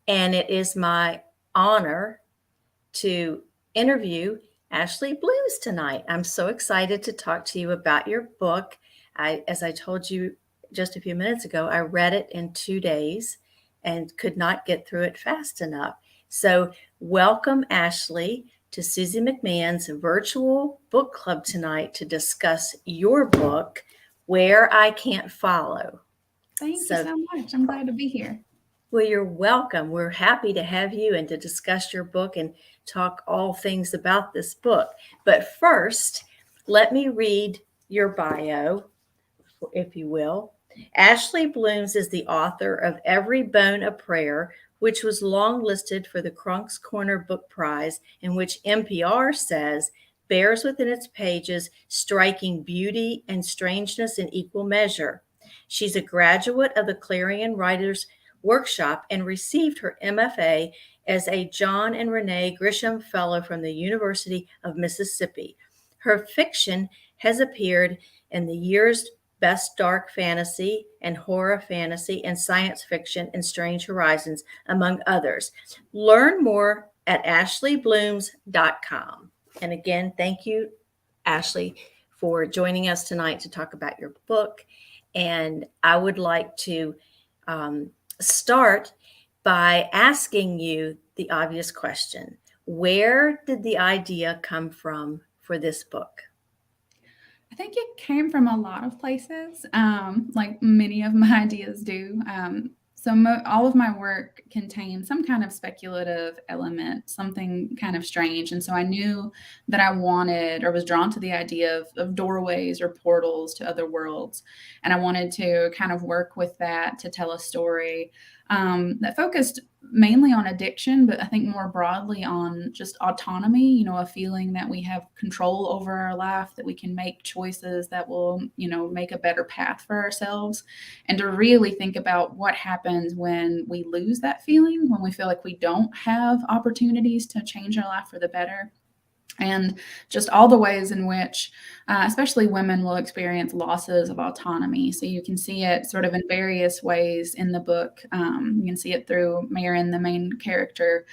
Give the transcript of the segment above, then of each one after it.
And it is my honor to interview Ashley Blooms tonight. I'm so excited to talk to you about your book. As I told you just a few minutes ago, I read it in 2 days and could not get through it fast enough. So, welcome, Ashley, to Susie McMahon's virtual book club tonight to discuss your book, Where I Can't Follow. Thank you So, so much. I'm glad to be here. well, you're welcome. We're happy to have you and to discuss your book and talk all things about this book. But first, let me read your bio, if you will. Ashley Blooms is the author of Every Bone a Prayer, which was longlisted for the Crunk's Corner Book Prize, and which NPR says bears within its pages striking beauty and strangeness in equal measure. She's a graduate of the Clarion Writers Workshop and received her MFA as a John and Renee Grisham Fellow from the University of Mississippi. Her fiction has appeared in the year's Best Dark Fantasy and Horror Fantasy and Science Fiction and Strange Horizons, among others. Learn more at ashleyblooms.com. And again, thank you, Ashley, for joining us tonight to talk about your book. And I would like to start by asking you the obvious question. Where did the idea come from for this book? I think it came from a lot of places, like many of my ideas do. All of my work contains some kind of speculative element, something kind of strange. And so I knew that I wanted or was drawn to the idea of doorways or portals to other worlds. And I wanted to kind of work with that to tell a story that focused mainly on addiction, but I think more broadly on just autonomy, a feeling that we have control over our life, that we can make choices that will, make a better path for ourselves. And to really think about what happens when we lose that feeling, when we feel like we don't have opportunities to change our life for the better. And just all the ways in which, especially women, will experience losses of autonomy. So you can see it sort of in various ways in the book. You can see it through Marin, the main character.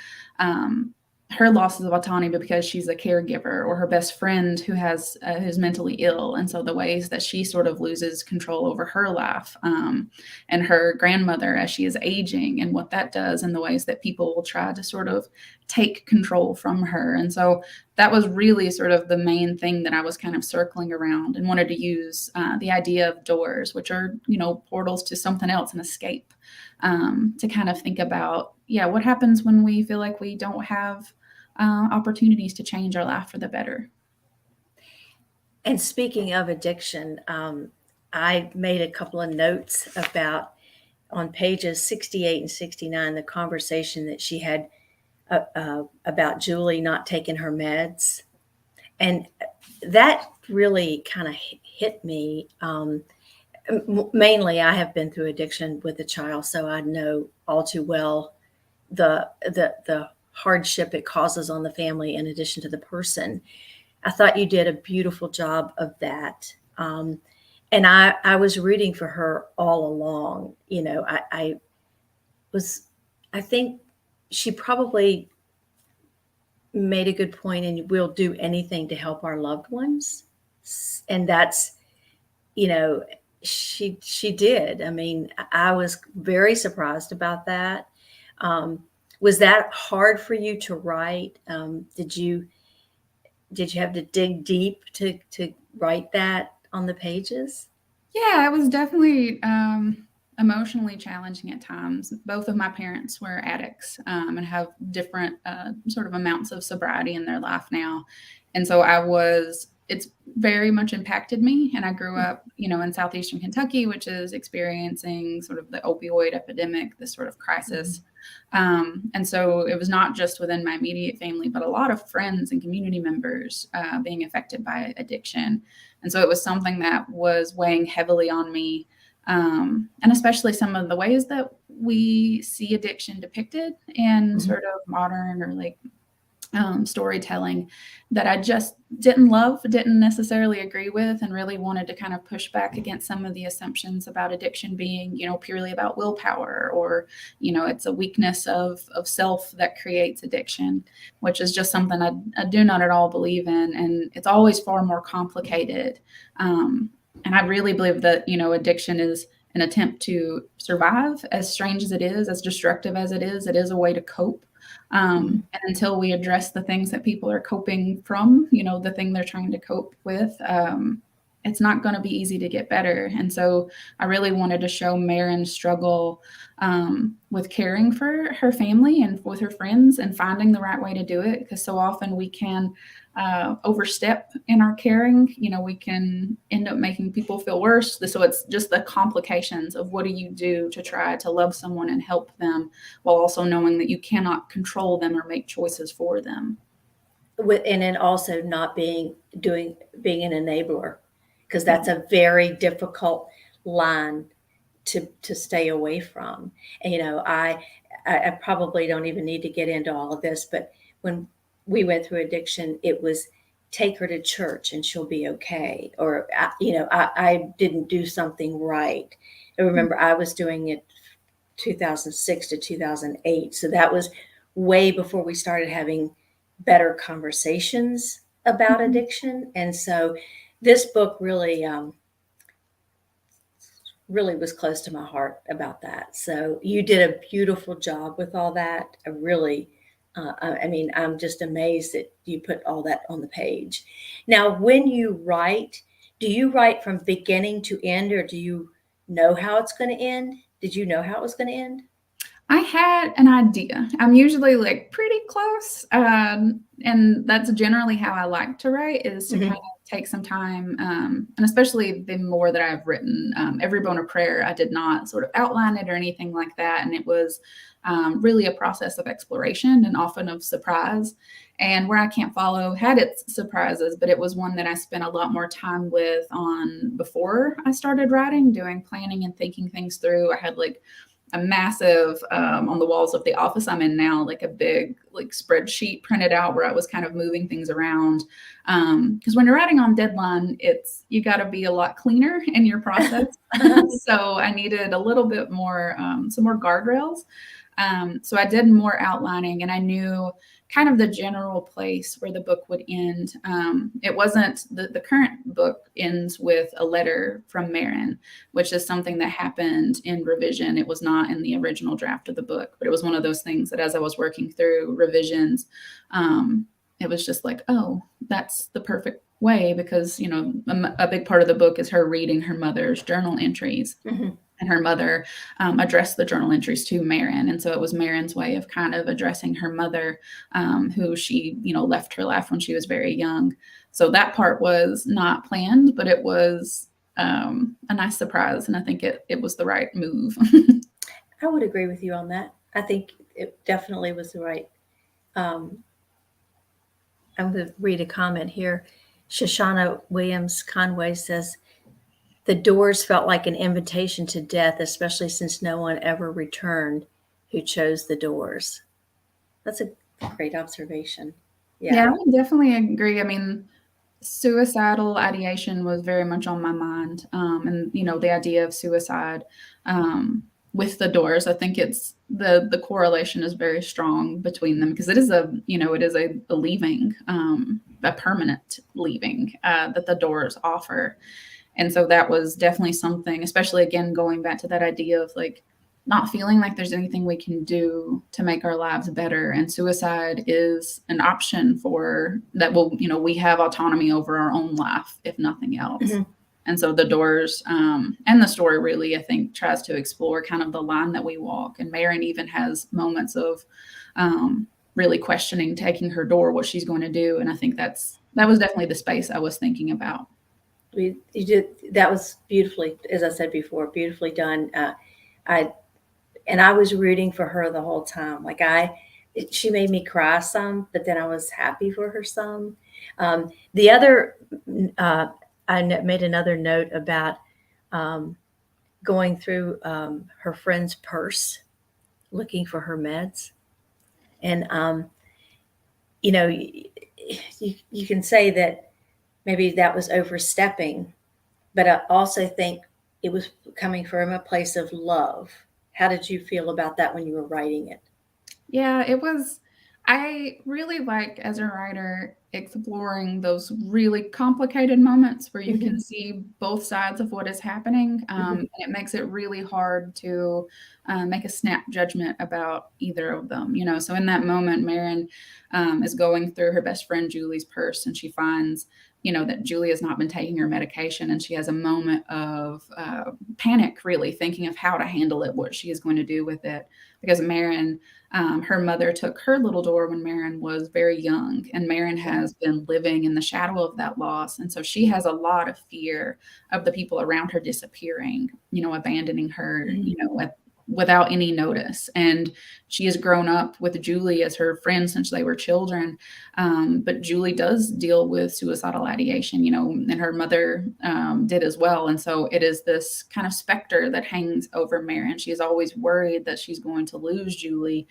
Her losses of autonomy because she's a caregiver, or her best friend who's mentally ill, and so the ways that she sort of loses control over her life, and her grandmother as she is aging, and what that does, and the ways that people will try to sort of take control from her. And so that was really sort of the main thing that I was kind of circling around, and wanted to use the idea of doors, which are portals to something else, an escape, to kind of think about, what happens when we feel like we don't have opportunities to change our life for the better. And speaking of addiction, I made a couple of notes about on pages 68 and 69 the conversation that she had about Julie not taking her meds. And that really kind of hit me. Mainly, I have been through addiction with a child, so I know all too well the hardship it causes on the family in addition to the person. I thought you did a beautiful job of that. And I was rooting for her all along. I was, I think she probably made a good point, and we'll do anything to help our loved ones. And that's, you know, she did. I mean, I was very surprised about that. Um, was that hard for you to write? Did you have to dig deep to write that on the pages? Yeah, it was definitely emotionally challenging at times. Both of my parents were addicts, and have different sort of amounts of sobriety in their life now. And so it's very much impacted me. And I grew up, in southeastern Kentucky, which is experiencing sort of the opioid epidemic, this sort of crisis. And so it was not just within my immediate family, but a lot of friends and community members being affected by addiction. And so it was something that was weighing heavily on me. And especially some of the ways that we see addiction depicted in Mhm. sort of modern or like storytelling that I just didn't love, didn't necessarily agree with, and really wanted to kind of push back against some of the assumptions about addiction being, purely about willpower, or, it's a weakness of self that creates addiction, which is just something I do not at all believe in. And it's always far more complicated. And I really believe that, addiction is an attempt to survive, as strange as it is, as destructive as it is a way to cope. And until we address the things that people are coping from, the thing they're trying to cope with, it's not going to be easy to get better. And so I really wanted to show Marin's struggle with caring for her family and with her friends and finding the right way to do it. Because so often we can overstep in our caring. We can end up making people feel worse. So it's just the complications of what do you do to try to love someone and help them, while also knowing that you cannot control them or make choices for them. And then also not being an enabler, because that's a very difficult line to stay away from. And I probably don't even need to get into all of this, but when we went through addiction, it was take her to church and she'll be okay. Or I didn't do something right. I remember I was doing it 2006 to 2008, so that was way before we started having better conversations about addiction. And so this book really really was close to my heart about that. So you did a beautiful job with all that. I really, I'm just amazed that you put all that on the page. Now, when you write, do you write from beginning to end, or do you know how it's going to end? Did you know how it was going to end? I had an idea. I'm usually pretty close. And that's generally how I like to write, is to kind of take some time. And especially the more that I've written, Every Bone of Prayer, I did not sort of outline it or anything like that. And it was really a process of exploration and often of surprise. And Where I Can't Follow had its surprises, but it was one that I spent a lot more time with on before I started writing, doing planning and thinking things through. I had a massive on the walls of the office I'm in now, a big spreadsheet printed out where I was kind of moving things around. Because when you're writing on deadline, you got to be a lot cleaner in your process. So I needed a little bit more, some more guardrails. So I did more outlining, and I knew kind of the general place where the book would end. It wasn't the current book ends with a letter from Marin, which is something that happened in revision. It was not in the original draft of the book, but it was one of those things that as I was working through revisions, it was just oh, that's the perfect way, because, a big part of the book is her reading her mother's journal entries. And her mother addressed the journal entries to Marin. And so it was Marin's way of kind of addressing her mother, who she, left her life when she was very young. So that part was not planned, but it was a nice surprise. And I think it was the right move. I would agree with you on that. I think it definitely was the right. I'm going to read a comment here. Shoshana Williams Conway says, the doors felt like an invitation to death, especially since no one ever returned who chose the doors. That's a great observation. Yeah, I would definitely agree. I mean, suicidal ideation was very much on my mind. And, the idea of suicide with the doors, I think it's the correlation is very strong between them, because it is a leaving, a permanent leaving that the doors offer. And so that was definitely something, especially again, going back to that idea of not feeling like there's anything we can do to make our lives better. And suicide is an option for that. We have autonomy over our own life, if nothing else. And so the doors and the story really, I think, tries to explore kind of the line that we walk. And Marin even has moments of really questioning taking her door, what she's going to do. And I think that was definitely the space I was thinking about. You did, that was beautifully, as I said before, beautifully done. I was rooting for her the whole time. She made me cry some, but then I was happy for her some. The other, I made another note about going through her friend's purse, looking for her meds, and you know, you can say that maybe that was overstepping, but I also think it was coming from a place of love. How did you feel about that when you were writing it? Yeah, it was. I really like, as a writer, exploring those really complicated moments where you can Hmm. see both sides of what is happening. Hmm. And it makes it really hard to make a snap judgment about either of them. So in that moment, Marin is going through her best friend Julie's purse, and she finds, that Julie has not been taking her medication, and she has a moment of panic, really thinking of how to handle it, what she is going to do with it, because Marin, her mother took her little door when Marin was very young, and Marin has been living in the shadow of that loss. And so she has a lot of fear of the people around her disappearing, abandoning her, Hmm. without any notice. And she has grown up with Julie as her friend since they were children. But Julie does deal with suicidal ideation, and her mother did as well. And so it is this kind of specter that hangs over Marin. She is always worried that she's going to lose Julie.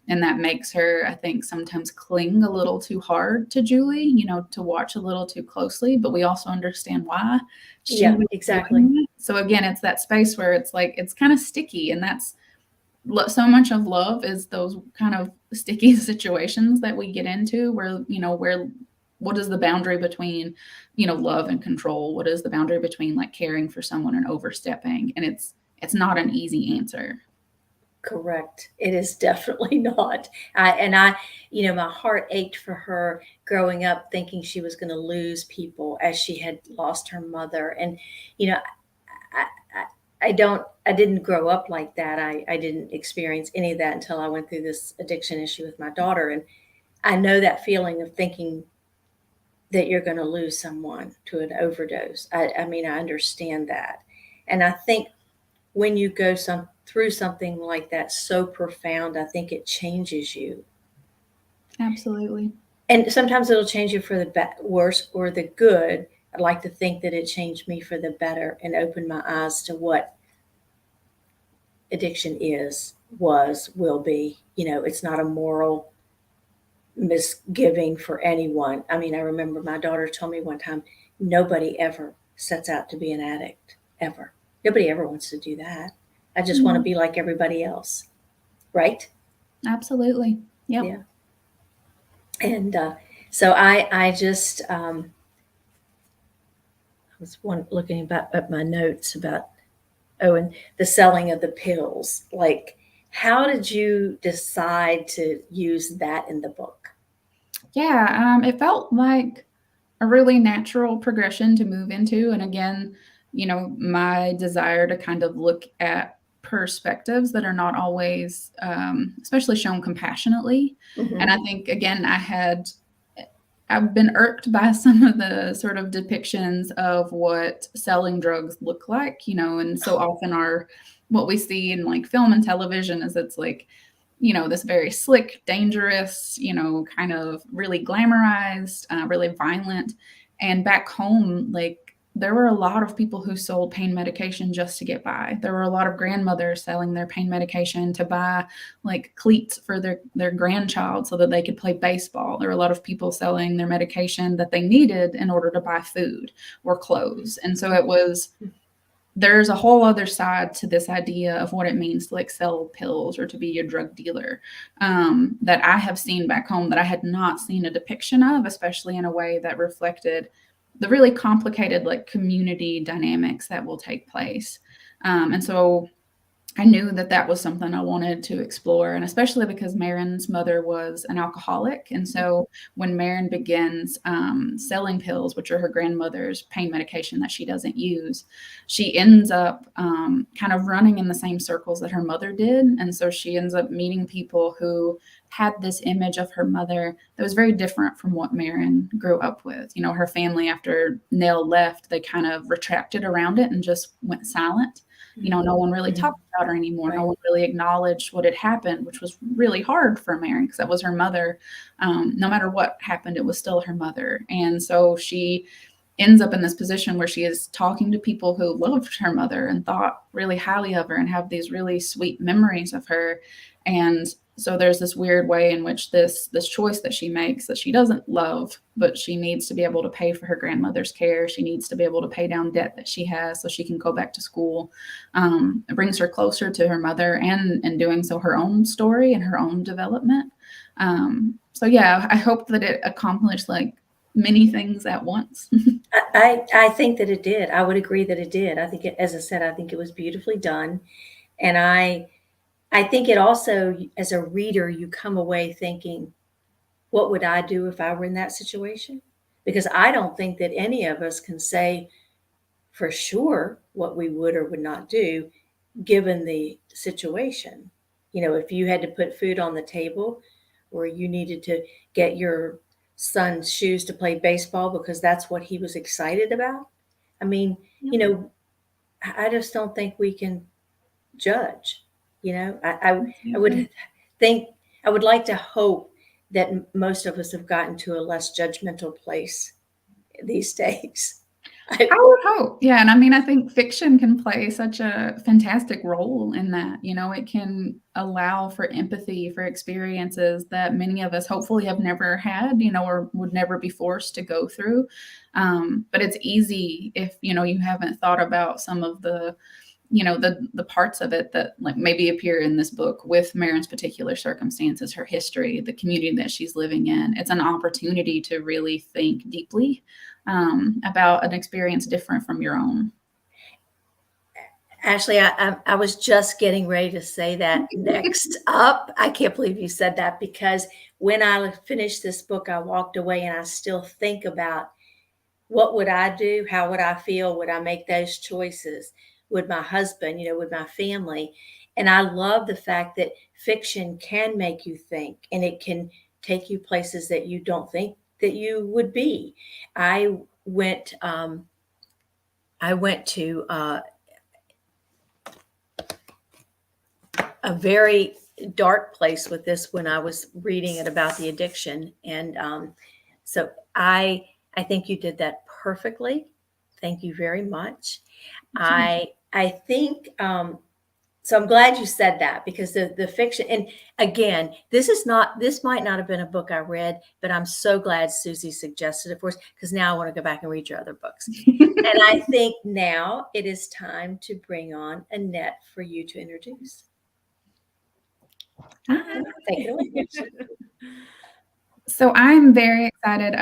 And that makes her, I think, sometimes cling a little too hard to Julie, to watch a little too closely. But we also understand why she Yeah, was exactly. doing that. So again, it's that space where it's like it's kind of sticky, and that's so much of love is those kind of sticky situations that we get into where what is the boundary between love and control, what is the boundary between like caring for someone and overstepping, and it's not an easy answer. Correct. It is definitely not. My heart ached for her growing up, thinking she was going to lose people as she had lost her mother. And, you know, I didn't grow up like that. I didn't experience any of that until I went through this addiction issue with my daughter. And I know that feeling of thinking that you're going to lose someone to an overdose. I mean, I understand that. And I think when you go through something like that so profound, I think it changes you. Absolutely. And sometimes it'll change you for the worse or the good. I'd like to think that it changed me for the better and opened my eyes to what addiction will be. It's not a moral misgiving for anyone. I mean, I remember my daughter told me one time, nobody ever sets out to be an addict, ever. Nobody ever wants to do that. I just want to Mhm. be like everybody else, right? Absolutely. Yep. Yeah. And so I just was looking about at my notes about, oh, and the selling of the pills. Like, how did you decide to use that in the book? Yeah, it felt like a really natural progression to move into. And again, my desire to kind of look at perspectives that are not always, especially shown compassionately. And Hmm. I think, again, I've been irked by some of the sort of depictions of what selling drugs look like, and so often what we see in like film and television is it's like, this very slick, dangerous, kind of really glamorized, really violent. And back home, like there were a lot of people who sold pain medication just to get by. There were a lot of grandmothers selling their pain medication to buy like cleats for their grandchild so that they could play baseball. There were a lot of people selling their medication that they needed in order to buy food or clothes. And so there's a whole other side to this idea of what it means to like sell pills or to be a drug dealer, that I have seen back home that I had not seen a depiction of, especially in a way that reflected the really complicated like community dynamics that will take place. And so I knew that that was something I wanted to explore, and especially because Marin's mother was an alcoholic. And so when Marin begins selling pills, which are her grandmother's pain medication that she doesn't use, she ends up kind of running in the same circles that her mother did. And so she ends up meeting people who had this image of her mother that was very different from what Marin grew up with. Her family, after Nell left, they kind of retracted around it and just went silent. No one really Hmm. talked about her anymore. No Right. one really acknowledged what had happened, which was really hard for Mary because that was her mother. No matter what happened, it was still her mother. And so she ends up in this position where she is talking to people who loved her mother and thought really highly of her and have these really sweet memories of her. And so there's this weird way in which this choice that she makes that she doesn't love, but she needs to be able to pay for her grandmother's care. She needs to be able to pay down debt that she has so she can go back to school. It brings her closer to her mother, and in doing so, her own story and her own development. So yeah, I hope that it accomplished like many things at once. I think that it did. I would agree that it did. I think it, as I said, I think it was beautifully done. And I think it also, as a reader, you come away thinking, what would I do if I were in that situation? Because I don't think that any of us can say for sure what we would or would not do given the situation. If you had to put food on the table or you needed to get your son's shoes to play baseball because that's what he was excited about. I mean, I just don't think we can judge. I would think, I would like to hope that most of us have gotten to a less judgmental place these days. I would hope. Yeah. And I mean, I think fiction can play such a fantastic role in that. It can allow for empathy for experiences that many of us hopefully have never had, or would never be forced to go through. But it's easy if, you haven't thought about some of the the parts of it that like maybe appear in this book with Marin's particular circumstances, her history, the community that she's living in. It's an opportunity to really think deeply about an experience different from your own. Ashley, I was just getting ready to say that next up. I can't believe you said that because when I finished this book, I walked away and I still think about what would I do? How would I feel? Would I make those choices? Would my husband, would my family? And I love the fact that fiction can make you think and it can take you places that you don't think that you would be. I went to a very dark place with this when I was reading it about the addiction, and so I think you did that perfectly. Thank you very much. I think so. I'm glad you said that because the fiction, and again, this might not have been a book I read, but I'm so glad Susie suggested it for us because now I want to go back and read your other books. And I think now it is time to bring on Annette for you to introduce. Take it away. So I'm very excited.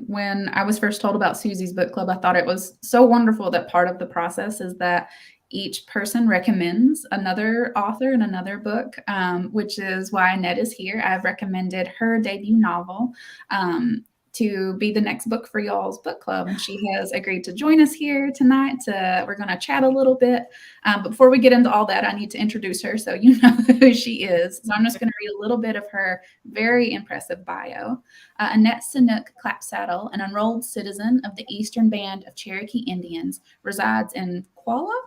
When I was first told about Susie's book club, I thought it was so wonderful that part of the process is that each person recommends another author and another book, which is why Annette is here. I've recommended her debut novel to be the next book for y'all's book club. And she has agreed to join us here tonight. We're going to chat a little bit. But before we get into all that, I need to introduce her so you know who she is. So I'm just going to read a little bit of her very impressive bio. Annette Sinook Clapsaddle, an enrolled citizen of the Eastern Band of Cherokee Indians, resides in Qualla,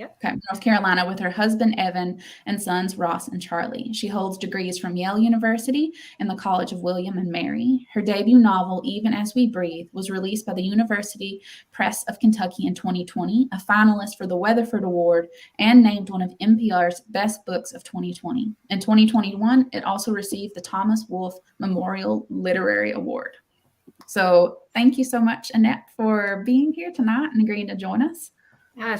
okay, North Carolina, with her husband, Evan, and sons, Ross and Charlie. She holds degrees from Yale University and the College of William and Mary. Her debut novel, Even As We Breathe, was released by the University Press of Kentucky in 2020, a finalist for the Weatherford Award, and named one of NPR's best books of 2020. In 2021, it also received the Thomas Wolfe Memorial Literary Award. So thank you so much, Annette, for being here tonight and agreeing to join us.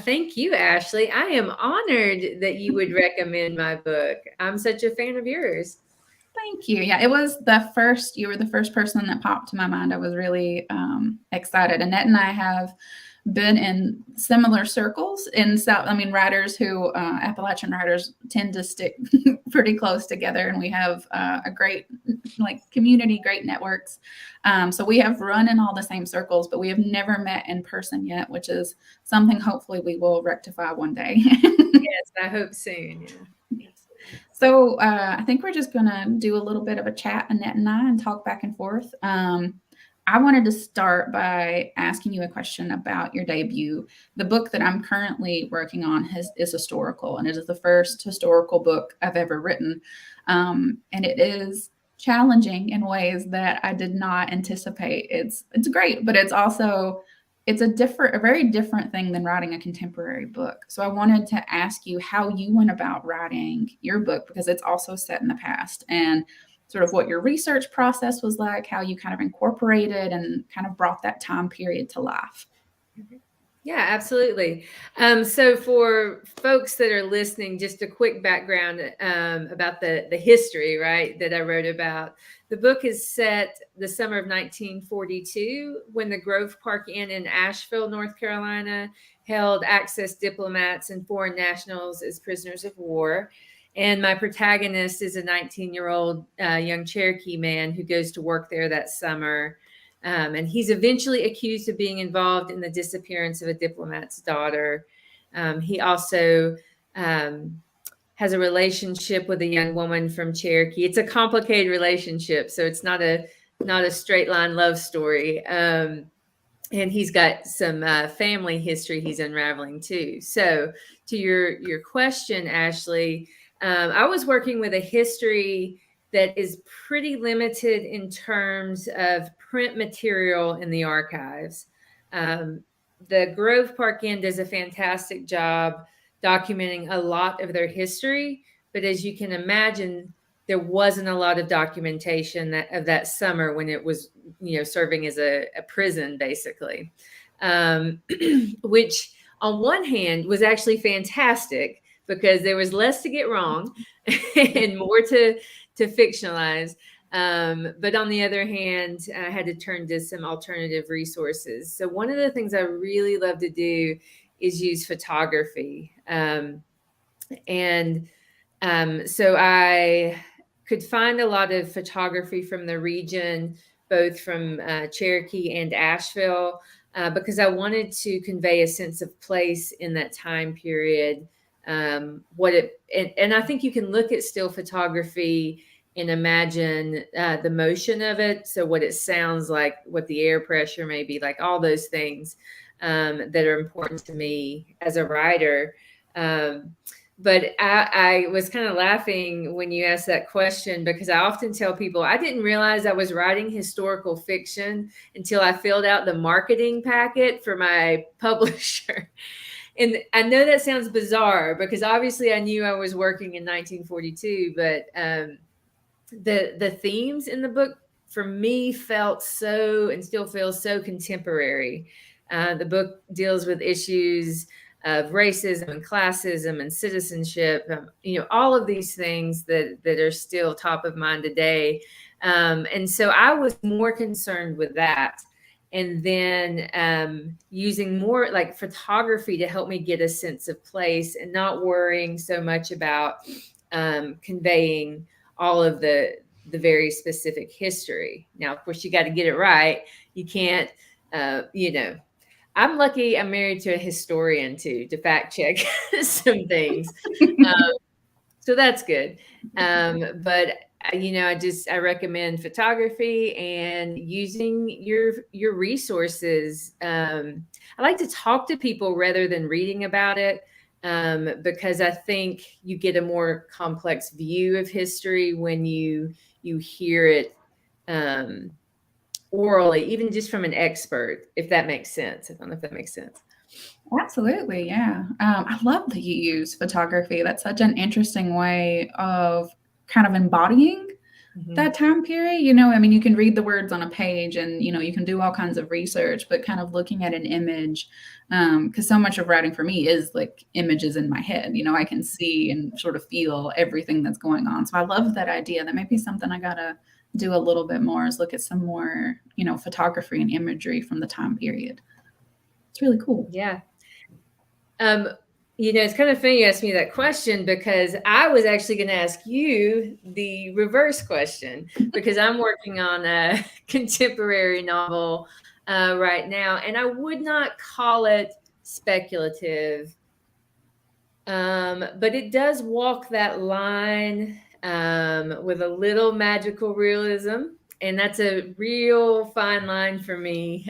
Thank you, Ashley. I am honored that you would recommend my book. I'm such a fan of yours. Thank you. Yeah, you were the first person that popped to my mind. I was really excited. Annette and I have been in similar circles in South. I mean, writers who Appalachian writers tend to stick pretty close together, and we have a great community, great networks. So we have run in all the same circles, but we have never met in person yet, which is something hopefully we will rectify one day. Yes, I hope soon. Yeah. So I think we're just gonna do a little bit of a chat, Annette and I, and talk back and forth. I wanted to start by asking you a question about your debut. The book that I'm currently working on is historical, and it is the first historical book I've ever written. And it is challenging in ways that I did not anticipate. It's great, but it's it's a very different thing than writing a contemporary book. So I wanted to ask you how you went about writing your book, because it's also set in the past, and sort of what your research process was like, how you kind of incorporated and kind of brought that time period to life. Yeah, absolutely. So for folks that are listening, just a quick background about the history, right, that I wrote about. The book is set the summer of 1942 when the Grove Park Inn in Asheville, North Carolina, held access diplomats and foreign nationals as prisoners of war. And my protagonist is a 19-year-old young Cherokee man who goes to work there that summer. And he's eventually accused of being involved in the disappearance of a diplomat's daughter. He also has a relationship with a young woman from Cherokee. It's a complicated relationship, so it's not a straight line love story. And he's got some family history he's unraveling too. So to your question, Ashley, I was working with a history that is pretty limited in terms of print material in the archives. The Grove Park Inn does a fantastic job documenting a lot of their history, but as you can imagine, there wasn't a lot of documentation of that summer when it was, serving as a prison, basically, which on one hand was actually fantastic because there was less to get wrong and more to fictionalize. But on the other hand, I had to turn to some alternative resources. So one of the things I really love to do is use photography. So I could find a lot of photography from the region, both from Cherokee and Asheville, because I wanted to convey a sense of place in that time period. And I think you can look at still photography and imagine the motion of it. So what it sounds like, what the air pressure may be like, all those things that are important to me as a writer. But I was kind of laughing when you asked that question, because I often tell people I didn't realize I was writing historical fiction until I filled out the marketing packet for my publisher. And I know that sounds bizarre because obviously I knew I was working in 1942, but the themes in the book for me felt so, and still feels so, contemporary. The book deals with issues of racism and classism and citizenship, all of these things that are still top of mind today. And so I was more concerned with that. And then using more like photography to help me get a sense of place and not worrying so much about conveying all of the very specific history. Now, of course, you got to get it right. You can't, I'm lucky I'm married to a historian too, to fact check some things. So that's good. But I recommend photography and using your resources. I like to talk to people rather than reading about it, because I think you get a more complex view of history when you hear it orally, even just from an expert, if that makes sense. I don't know if that makes sense. Absolutely. Yeah. I love that you use photography. That's such an interesting way of kind of embodying that time period. You can read the words on a page and, you can do all kinds of research, but kind of looking at an image, because so much of writing for me is like images in my head. I can see and sort of feel everything that's going on. So I love that idea. That might be something I got to do a little bit more, is look at some more, photography and imagery from the time period. It's really cool. Yeah. It's kind of funny you asked me that question, because I was actually going to ask you the reverse question, because I'm working on a contemporary novel right now, and I would not call it speculative, but it does walk that line with a little magical realism. And that's a real fine line for me,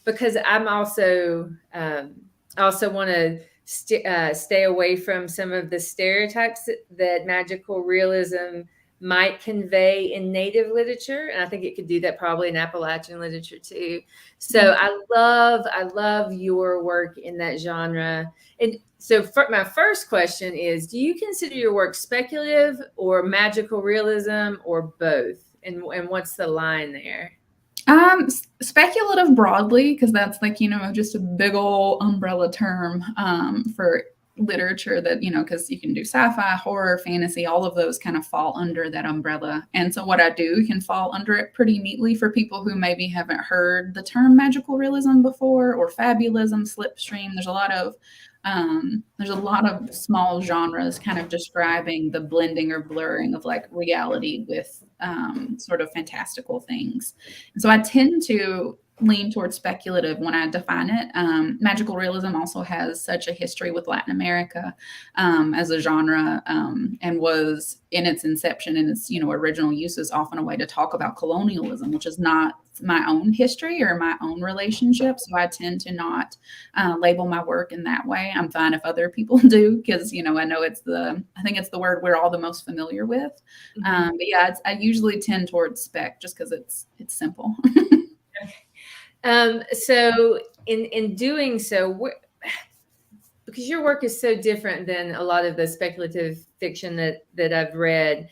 because I'm also want to stay away from some of the stereotypes that magical realism might convey in Native literature, and I think it could do that probably in Appalachian literature too. So I love your work in that genre. And so my first question is, do you consider your work speculative or magical realism or both? And what's the line there? Speculative broadly, because that's like, just a big old umbrella term for literature that, because you can do sci-fi, horror, fantasy, all of those kind of fall under that umbrella. And so what I do can fall under it pretty neatly for people who maybe haven't heard the term magical realism before, or fabulism, slipstream. There's a lot of small genres kind of describing the blending or blurring of like reality with sort of fantastical things. And so I tend to lean towards speculative when I define it. Magical realism also has such a history with Latin America as a genre, and was in its inception and its original uses often a way to talk about colonialism, which is not my own history or my own relationship. So I tend to not label my work in that way. I'm fine if other people do, because I know I think it's the word we're all the most familiar with. But yeah, I usually tend towards spec just because it's simple. So in doing so, because your work is so different than a lot of the speculative fiction that I've read,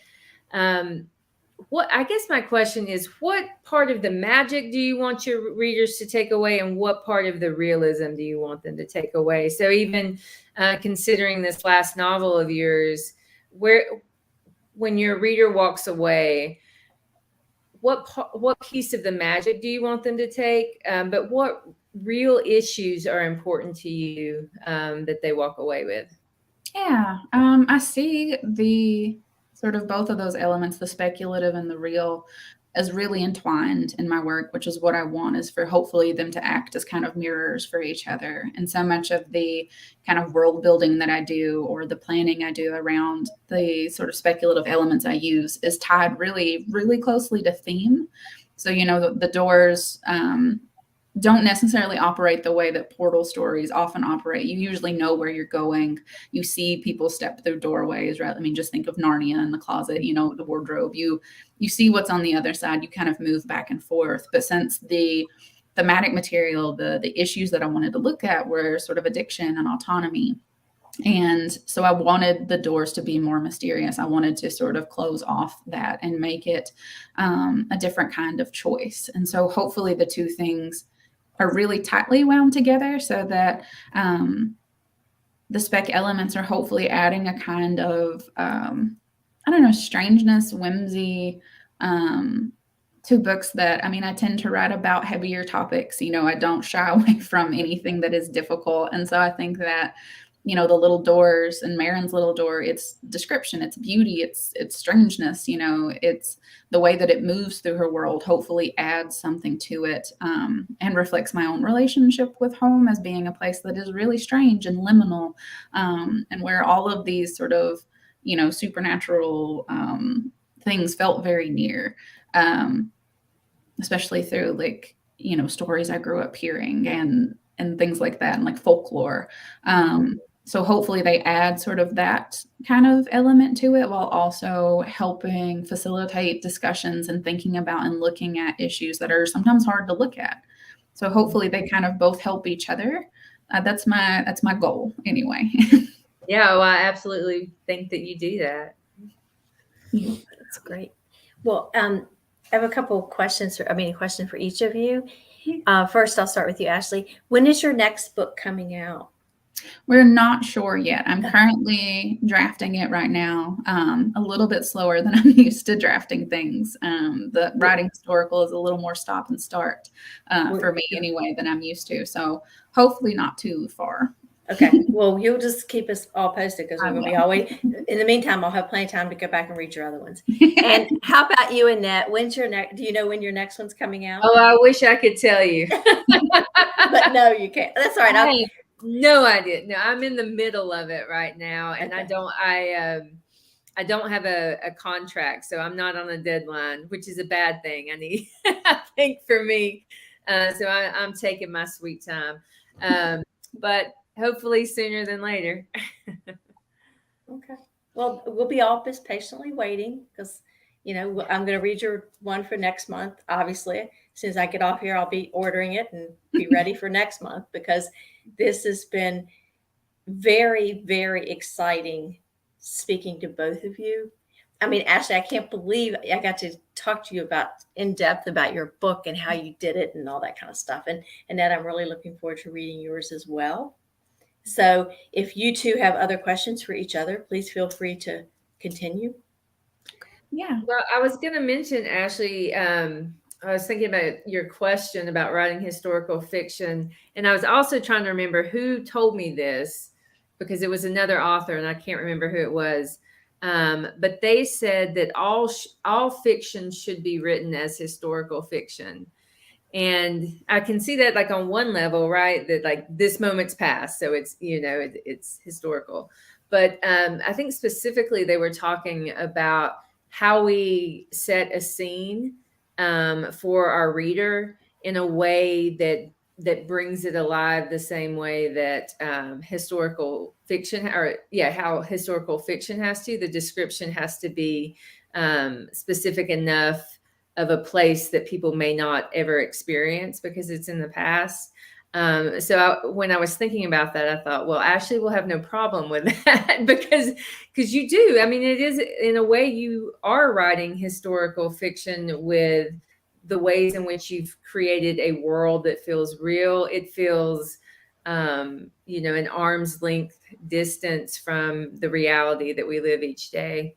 I guess my question is, what part of the magic do you want your readers to take away, and what part of the realism do you want them to take away? So even considering this last novel of yours, when your reader walks away, what piece of the magic do you want them to take? But what real issues are important to you that they walk away with? Yeah, I see the sort of both of those elements, the speculative and the real, as really entwined in my work, which is what I want, is for hopefully them to act as kind of mirrors for each other. And so much of the kind of world building that I do, or the planning I do around the sort of speculative elements I use, is tied really, really closely to theme. So, the doors don't necessarily operate the way that portal stories often operate. You usually know where you're going. You see people step through doorways, right? I mean, just think of Narnia in the closet, the wardrobe. You see what's on the other side. You kind of move back and forth. But since the thematic material, the issues that I wanted to look at were sort of addiction and autonomy. And so I wanted the doors to be more mysterious. I wanted to sort of close off that and make it a different kind of choice. And so hopefully the two things are really tightly wound together, so that the spec elements are hopefully adding a kind of, strangeness, whimsy to books that, I tend to write about heavier topics. I don't shy away from anything that is difficult. And so I think that, the little doors and Marin's little door, it's description, it's beauty, it's strangeness, it's the way that it moves through her world, hopefully adds something to it, and reflects my own relationship with home as being a place that is really strange and liminal, and where all of these sort of, supernatural things felt very near, especially through like, stories I grew up hearing and things like that, and like folklore. So hopefully they add sort of that kind of element to it, while also helping facilitate discussions and thinking about and looking at issues that are sometimes hard to look at. So hopefully they kind of both help each other. That's my goal anyway. Yeah, well, I absolutely think that you do that. That's great. Well, I have a couple of questions, a question for each of you. First, I'll start with you, Ashley. When is your next book coming out? We're not sure yet. I'm currently drafting it right now, a little bit slower than I'm used to drafting things. The writing historical is a little more stop and start for me anyway than I'm used to. So hopefully not too far. Okay. Well, you'll just keep us all posted, because we're going to be always. In the meantime, I'll have plenty of time to go back and read your other ones. And how about you, Annette? When's your next? Do you know when your next one's coming out? Oh, I wish I could tell you, but no, you can't. That's all right. No idea. No, I'm in the middle of it right now, and okay. I don't have a contract, so I'm not on a deadline, which is a bad thing. I think for me, so I'm taking my sweet time, but hopefully sooner than later. Okay. Well, we'll be all just patiently waiting, because you know, I'm going to read your one for next month. Obviously, as soon as I get off here, I'll be ordering it and be ready for next month, because this has been very, very exciting speaking to both of you. I mean, Ashley, I can't believe I got to talk to you about in depth about your book and how you did it and all that kind of stuff. And Annette, I'm really looking forward to reading yours as well. So if you two have other questions for each other, please feel free to continue. Yeah. Well, I was going to mention, Ashley, I was thinking about your question about writing historical fiction. And I was also trying to remember who told me this, because it was another author and I can't remember who it was. But they said that all fiction should be written as historical fiction. And I can see that, like, on one level, right, that like this moment's past, so it's, you know, it's historical. But I think specifically they were talking about how we set a scene for our reader in a way that brings it alive the same way that historical fiction, or how historical fiction has to. The description has to be specific enough of a place that people may not ever experience because it's in the past. When I was thinking about that, I thought, well, Ashley will have no problem with that because you do. I mean, it is, in a way, you are writing historical fiction with the ways in which you've created a world that feels real. It feels, you know, an arm's length distance from the reality that we live each day.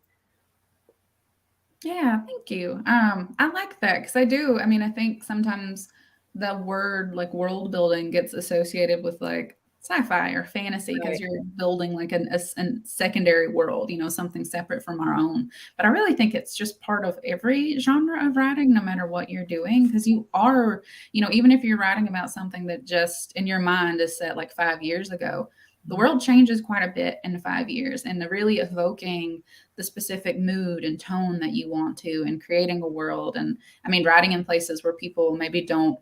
Yeah, thank you. I like that because I do. I mean, I think sometimes the word like world building gets associated with like sci-fi or fantasy because Right. you're building like a secondary world, you know, something separate from our own. But I really think it's just part of every genre of writing, no matter what you're doing, because you are, you know, even if you're writing about something that just in your mind is set like 5 years ago, the world changes quite a bit in 5 years, and really evoking the specific mood and tone that you want to, and creating a world. And I mean, writing in places where people maybe don't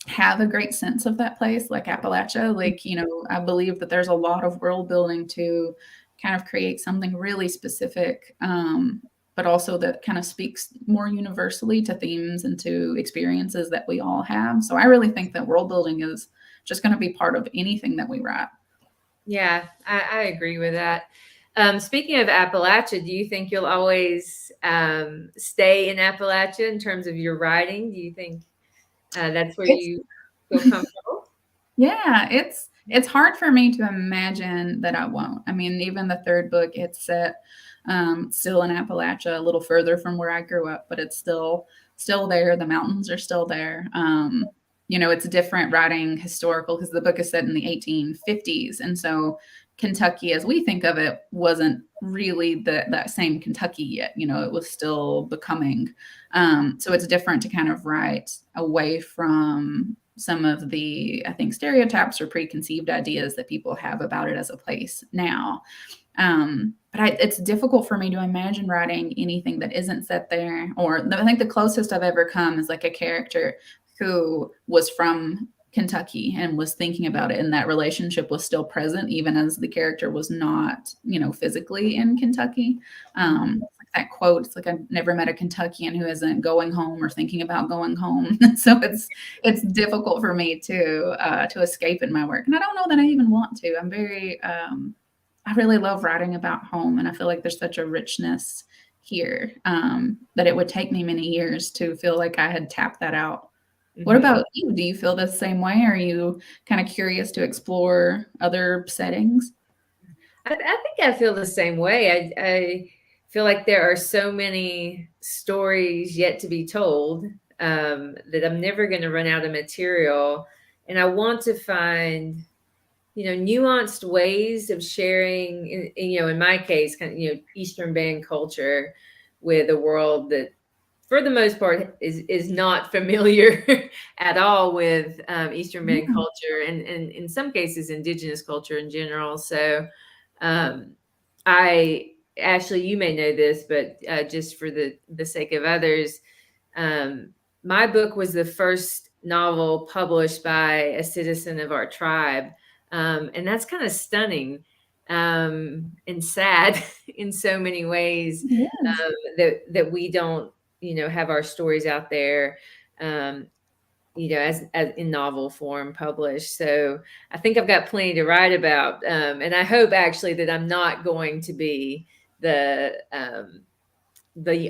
have a great sense of that place, like Appalachia. Like, you know, I believe that there's a lot of world building to kind of create something really specific, but also that kind of speaks more universally to themes and to experiences that we all have. So I really think that world building is just going to be part of anything that we write. Yeah, I agree with that. Speaking of Appalachia, do you think you'll always stay in Appalachia in terms of your writing? Do you think that's where It's you feel comfortable? Yeah, it's hard for me to imagine that I won't. I mean, even the third book, it's set still in Appalachia, a little further from where I grew up, but it's still there. The mountains are still there. You know, it's different writing historical because the book is set in the 1850s, and so Kentucky, as we think of it, wasn't really that same Kentucky yet. You know, it was still becoming. So it's different to kind of write away from some of the, I think, stereotypes or preconceived ideas that people have about it as a place now. But it's difficult for me to imagine writing anything that isn't set there. Or I think the closest I've ever come is like a character who was from Kentucky and was thinking about it, and that relationship was still present even as the character was not, you know, physically in Kentucky. Like that quote, it's like, I've never met a Kentuckian who isn't going home or thinking about going home. So it's difficult for me to escape in my work, and I don't know that I even want to. I'm very I really love writing about home, and I feel like there's such a richness here that it would take me many years to feel like I had tapped that out. What about you? Do you feel the same way? Are you kind of curious to explore other settings? I think I feel the same way. I feel like there are so many stories yet to be told that I'm never going to run out of material. And I want to find, you know, nuanced ways of sharing, you know, in my case, kind of, you know, Eastern Band culture with a world that, for the most part, is not familiar at all with Eastern Band Yeah. culture, and in some cases, Indigenous culture in general. So, I Ashley, you may know this, but just for the sake of others, my book was the first novel published by a citizen of our tribe, and that's kind of stunning and sad in so many ways, Yes. that we don't, have our stories out there, um, as in novel form published. So I think I've got plenty to write about. And I hope actually that I'm not going to be the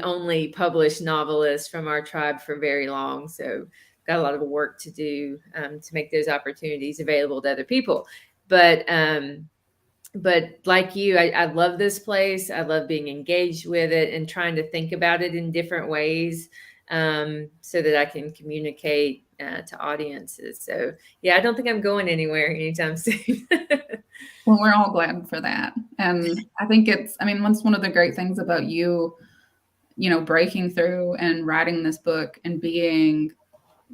only published novelist from our tribe for very long. So got a lot of work to do, to make those opportunities available to other people. But like you, I love this place. I love being engaged with it and trying to think about it in different ways, so that I can communicate to audiences. So yeah, I don't think I'm going anywhere anytime soon. Well, we're all glad for that. And I think that's one of the great things about you, breaking through and writing this book and being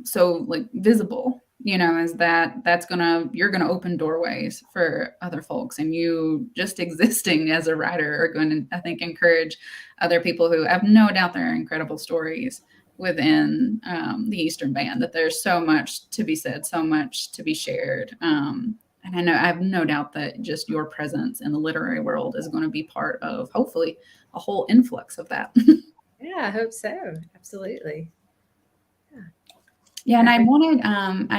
so like visible, is that you're gonna open doorways for other folks, and you just existing as a writer are going to, I think, encourage other people who have no doubt there are incredible stories within the Eastern Band, that there's so much to be said, so much to be shared. And I have no doubt that just your presence in the literary world is going to be part of, hopefully, a whole influx of that. Yeah, I hope so. Absolutely. Yeah, and I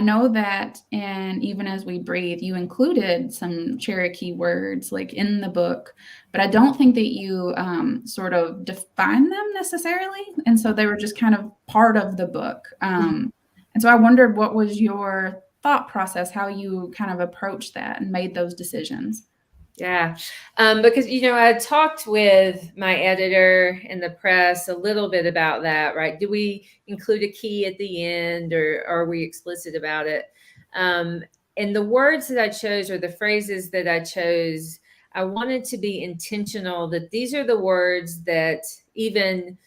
know that, and even as we breathe, you included some Cherokee words like in the book, but I don't think that you sort of define them necessarily, and so they were just kind of part of the book. And so I wondered, what was your thought process, how you kind of approached that and made those decisions? Yeah, because I talked with my editor and the press a little bit about that, right? Do we include a key at the end, or are we explicit about it? And the words that I chose, or the phrases that I chose, I wanted to be intentional that these are the words that even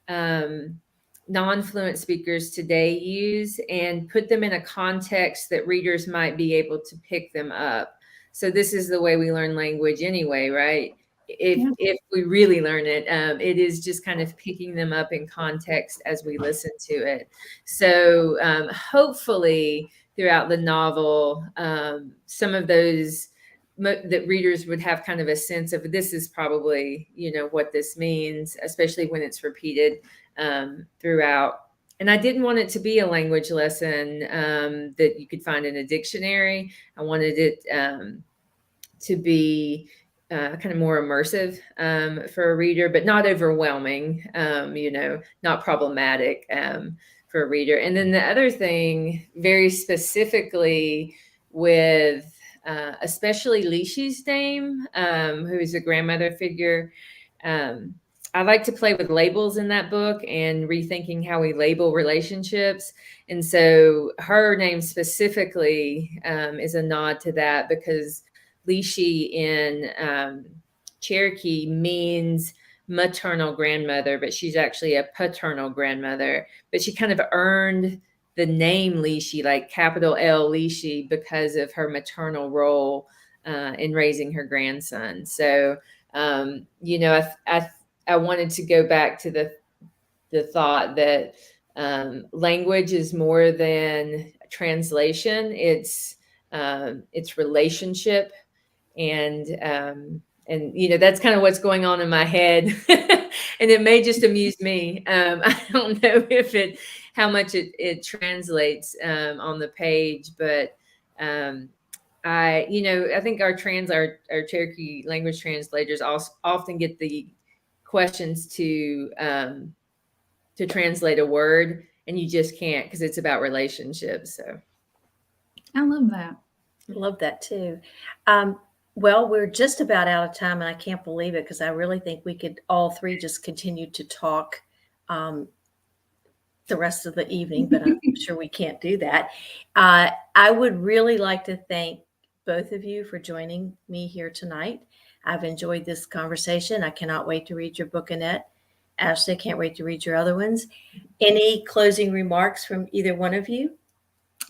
non-fluent speakers today use, and put them in a context that readers might be able to pick them up. So this is the way we learn language anyway, right? If we really learn it, it is just kind of picking them up in context as we listen to it. So hopefully throughout the novel, some of those that readers would have kind of a sense of, this is probably, what this means, especially when it's repeated throughout. And I didn't want it to be a language lesson that you could find in a dictionary. I wanted it to be kind of more immersive for a reader, but not overwhelming, not problematic for a reader. And then the other thing, very specifically with especially Lishi's name, who is a grandmother figure, I like to play with labels in that book and rethinking how we label relationships. And so her name specifically is a nod to that, because Lishi in Cherokee means maternal grandmother, but she's actually a paternal grandmother. But she kind of earned the name Lishi, like capital L Lishi, because of her maternal role in raising her grandson. So, I wanted to go back to the thought that language is more than translation. It's relationship, and that's kind of what's going on in my head, and it may just amuse me. I don't know how much it translates on the page, but I think our Cherokee language translators often get the questions to translate a word, and you just can't, because it's about relationships. So I love that. I love that too. Well, we're just about out of time, and I can't believe it, because I really think we could all three just continue to talk the rest of the evening, but I'm sure we can't do that. I would really like to thank both of you for joining me here tonight. I've enjoyed this conversation. I cannot wait to read your book, Annette. Ashley, I can't wait to read your other ones. Any closing remarks from either one of you?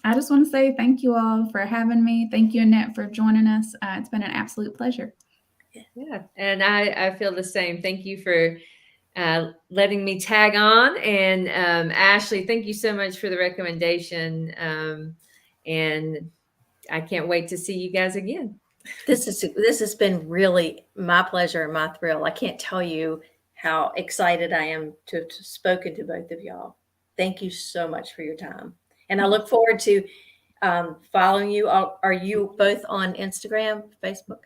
I just want to say thank you all for having me. Thank you, Annette, for joining us. It's been an absolute pleasure. Yeah, and I feel the same. Thank you for letting me tag on. And Ashley, thank you so much for the recommendation. And I can't wait to see you guys again. This has been really my pleasure and my thrill. I can't tell you how excited I am to have spoken to both of y'all. Thank you so much for your time. And I look forward to following you. Are you both on Instagram, Facebook?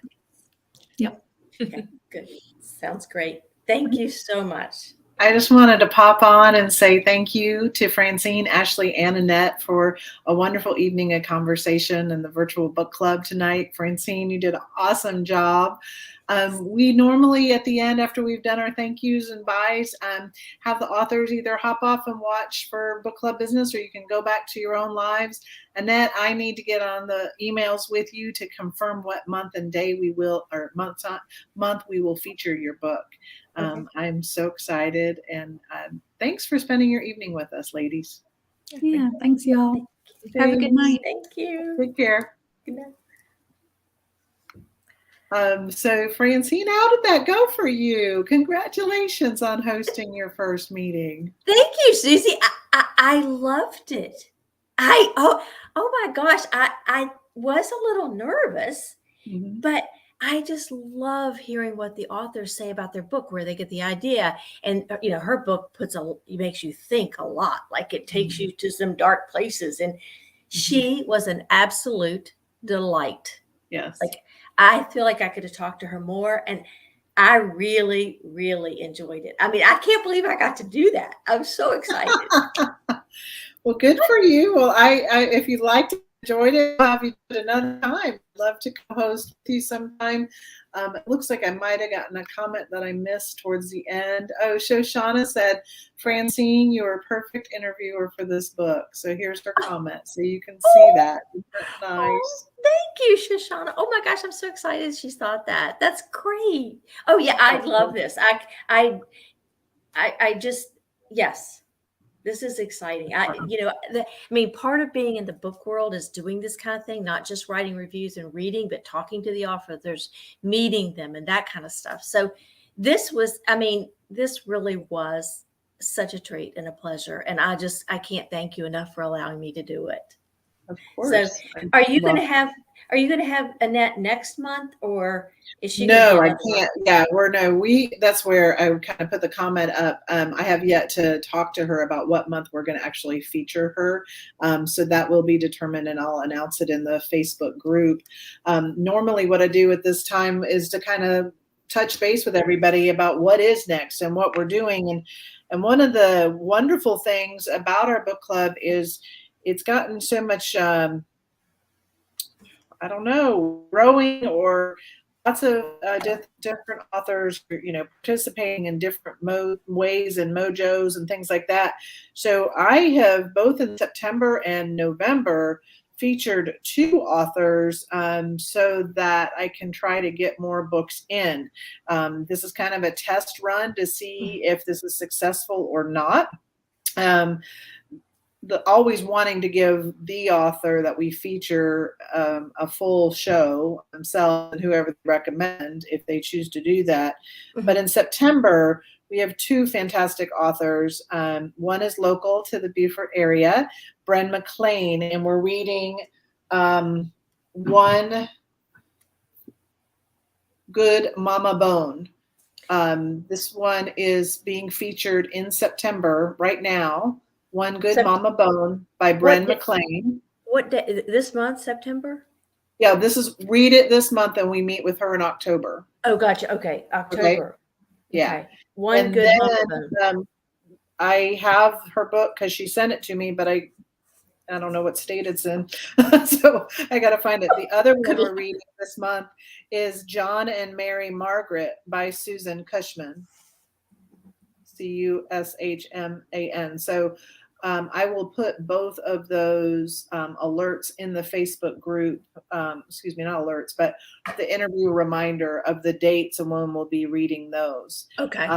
Yep. Okay, good. Sounds great. Thank you so much. I just wanted to pop on and say thank you to Francene, Ashley, and Annette for a wonderful evening of conversation in the virtual book club tonight. Francene, you did an awesome job. We normally at the end, after we've done our thank yous and byes, have the authors either hop off and watch for book club business, or you can go back to your own lives. Annette, I need to get on the emails with you to confirm what month and day we will, or month we will feature your book. Okay. I'm so excited, and thanks for spending your evening with us, ladies. Yeah. Thanks, y'all. Have a good night. Thank you. Take care. Good night. So Francine, how did that go for you? Congratulations on hosting your first meeting. Thank you, Susie. I loved it. Oh my gosh. I was a little nervous, Mhm. but I just love hearing what the authors say about their book, where they get the idea. And her book makes you think a lot. Like it takes you to some dark places. And she was an absolute delight. Yes. Like I feel like I could have talked to her more, and I really, really enjoyed it. I mean, I can't believe I got to do that. I'm so excited. Well, good for you. Well, I if you'd like to enjoy it, I'll have you do it another time. I'd love to co-host with you sometime. It looks like I might have gotten a comment that I missed towards the end. Oh, Shoshana said, Francine, you're a perfect interviewer for this book. So here's her comment. So you can see that. Isn't that nice? Oh, thank you, Shoshana. Oh my gosh, I'm so excited she thought that. That's great. Oh yeah, I love this. I just, yes, this is exciting. I mean, part of being in the book world is doing this kind of thing, not just writing reviews and reading, but talking to the authors, meeting them, and that kind of stuff. So this really was such a treat and a pleasure. And I can't thank you enough for allowing me to do it. Of course. So are you going to have Annette next month, or is she? No, I can't. Yeah, that's where I kind of put the comment up. I have yet to talk to her about what month we're going to actually feature her. So that will be determined, and I'll announce it in the Facebook group. Normally what I do at this time is to kind of touch base with everybody about what is next and what we're doing. And one of the wonderful things about our book club is it's gotten so much, growing, or lots of different authors, participating in different ways and mojos and things like that. So I have, both in September and November, featured 2 authors so that I can try to get more books in. This is kind of a test run to see if this is successful or not. Always wanting to give the author that we feature a full show themselves and whoever they recommend, if they choose to do that. But in September, we have 2 fantastic authors. One is local to the Beaufort area, Bren McLean, and we're reading One Good Mama Bone. This one is being featured in September right now. One Good Mama Bone by Bren McLean. What day? This month, September? Yeah, read it this month, and we meet with her in October. Oh, gotcha. Okay, October. Okay. Yeah. Okay. One Good Mama Bone. I have her book because she sent it to me, but I don't know what state it's in, so I got to find it. The other one we're reading this month is John and Mary Margaret by Susan Cushman. Cushman. So I will put both of those alerts in the Facebook group. Not alerts, but the interview reminder of the dates and when we'll be reading those. Okay.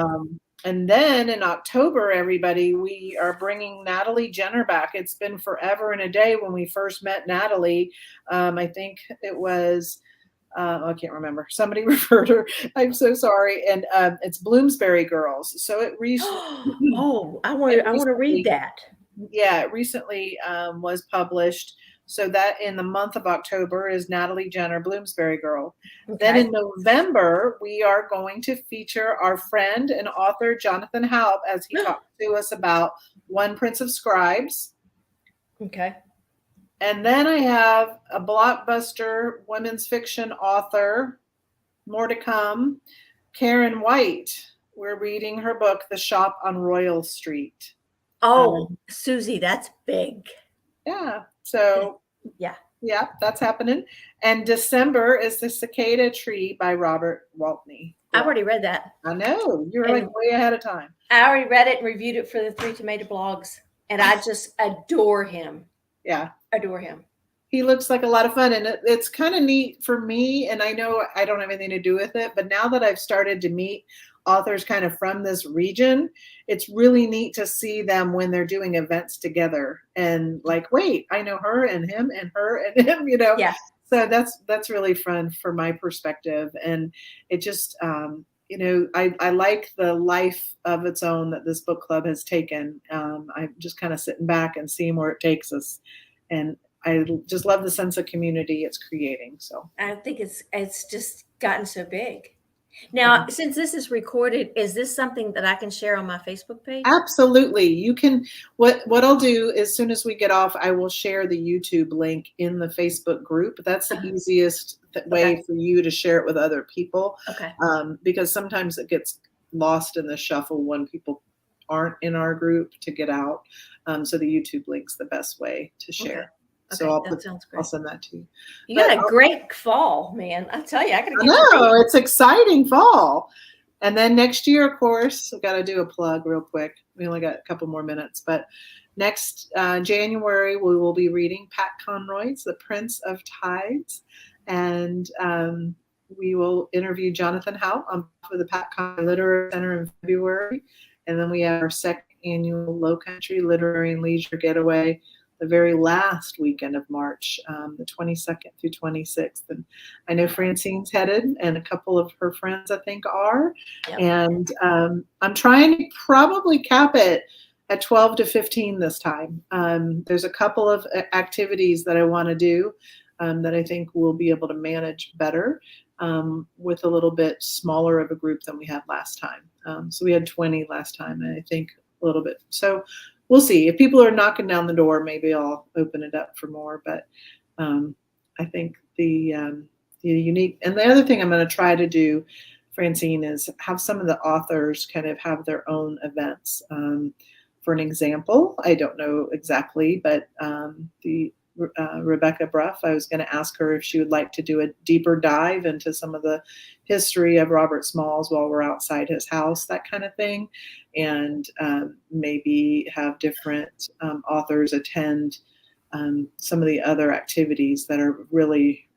And then in October, everybody, we are bringing Natalie Jenner back. It's been forever and a day when we first met Natalie. I think it was, I can't remember. Somebody referred her. I'm so sorry. And it's Bloomsbury Girls. So it I want to read that. Yeah, it recently was published. So that in the month of October is Natalie Jenner, Bloomsbury Girl. Okay. Then in November, we are going to feature our friend and author, Jonathan Halp, as he talks to us about One Prince of Scribes. Okay. And then I have a blockbuster women's fiction author, more to come, Karen White. We're reading her book, The Shop on Royal Street. Oh, Susie, that's big. Yeah. So yeah, that's happening. And December is The Cicada Tree by Robert Waltney. I've already read that. I know. You're like way ahead of time. I already read it and reviewed it for the 3 Tomato blogs, and I just adore him. Yeah. Adore him. He looks like a lot of fun, and it's kind of neat for me, and I know I don't have anything to do with it, but now that I've started to meet authors kind of from this region, it's really neat to see them when they're doing events together and like, wait, I know her and him and her and him, Yeah. So that's really fun for my perspective. And it just, I like the life of its own that this book club has taken. I'm just kind of sitting back and seeing where it takes us. And I just love the sense of community it's creating. So I think it's just gotten so big. Now, since this is recorded, is this something that I can share on my Facebook page? Absolutely. You can, what I'll do as soon as we get off, I will share the YouTube link in the Facebook group. That's the easiest way for you to share it with other people. Okay. Because sometimes it gets lost in the shuffle when people aren't in our group to get out. So the YouTube link's the best way to share. Okay. So that sounds great. I'll send that to you. You got a great fall, man. I tell you, I gotta get it's exciting fall. And then next year, of course, I've got to do a plug real quick. We only got a couple more minutes, but next January, we will be reading Pat Conroy's The Prince of Tides. And we will interview Jonathan Howe on behalf of the Pat Conroy Literary Center in February. And then we have our second annual Low Country Literary and Leisure Getaway the very last weekend of March, the 22nd through 26th. And I know Francine's headed, and a couple of her friends, I think, are. Yep. And I'm trying to probably cap it at 12 to 15 this time. There's a couple of activities that I want to do that I think we'll be able to manage better with a little bit smaller of a group than we had last time. So we had 20 last time, and I think a little bit. So we'll see. If people are knocking down the door, maybe I'll open it up for more. But I think the unique, and the other thing I'm going to try to do, Francine, is have some of the authors kind of have their own events. For an example, I don't know exactly, but Rebecca Bruff, I was going to ask her if she would like to do a deeper dive into some of the history of Robert Smalls while we're outside his house, that kind of thing. And maybe have different authors attend some of the other activities that are really,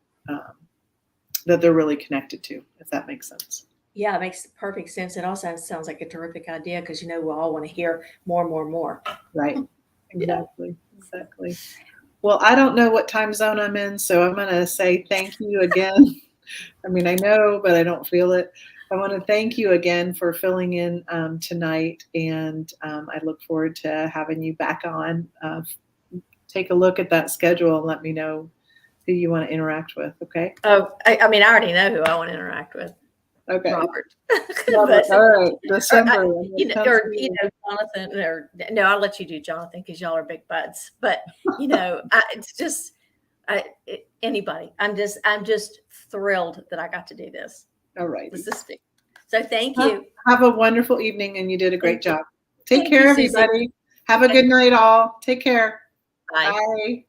that they're really connected to, if that makes sense. Yeah, it makes perfect sense. It also sounds like a terrific idea because, we all want to hear more and more and more. Right. Exactly. Exactly. Well, I don't know what time zone I'm in, so I'm going to say thank you again. I mean, I know, but I don't feel it. I want to thank you again for filling in tonight, and I look forward to having you back on. Take a look at that schedule and let me know who you want to interact with, okay? Oh, I mean, I already know who I want to interact with. Okay. Robert. But, all right. December. Jonathan, no, I'll let you do Jonathan because y'all are big buds. But, it's just anybody. I'm just thrilled that I got to do this. All right. So thank you. Have a wonderful evening, and you did a great job. Take Thank care, you, everybody. Have a good night, all. Take care. Bye. Bye.